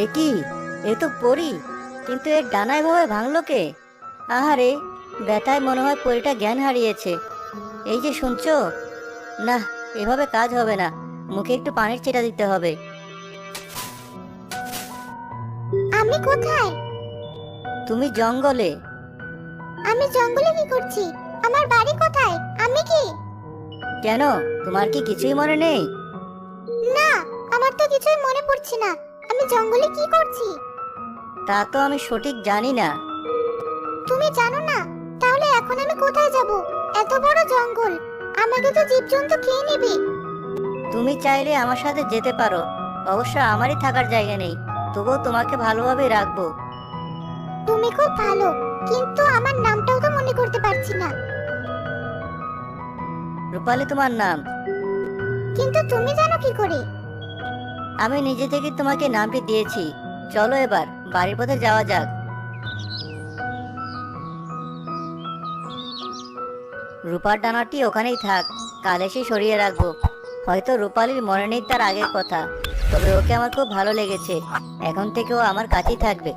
এ কি? এ তো পরি, কিন্তু এর ডানা এভাবে ভাঙলো কে? আহারে, ব্যথায় মনে হয় পরিটা জ্ঞান হারিয়েছে। এই যে শুনছো, না, এভাবে কাজ হবে না। মুখে একটু পানির ছিটা দিতে হবে। আমি কোথায়? তুমি জঙ্গলে। আমি জঙ্গলে কি করছি? আমার বাড়ি কোথায়? আমি কি? কেন, তোমার কি কিছুই মনে নেই? না, আমার তো কিছুই মনে পড়ছে না। আমি জঙ্গলে কি করছি? তা তো আমি সঠিক জানি না। তুমি জানো না? তাহলে এখন আমি কোথায় যাব? এত বড় জঙ্গল, আমাকে তো জীবজন্তু খেয়ে নেবে। তুমি চাইলে আমার সাথে যেতে পারো। অবশ্য আমারই থাকার জায়গা নেই, তবুও তোমাকে ভালোভাবে রাখবো। তুমি খুব ভালো, কিন্তু আমার নামটাও তো মনে করতে পারছি না। রূপালী তোমার নাম। কিন্তু তুমি জানো কি করে? আমি নিজে থেকে তোমাকে নামটি দিয়েছি। চলো এবার বাড়ির পথে যাওয়া যাক। রূপার ডানাটি ওখানেই থাক, কাল এসে সরিয়ে রাখবো। হয়তো রূপালীর মনে নেই তার আগের কথা, তবে ওকে আমার খুব ভালো লেগেছে। এখন থেকে ও আমার কাছেই থাকবে।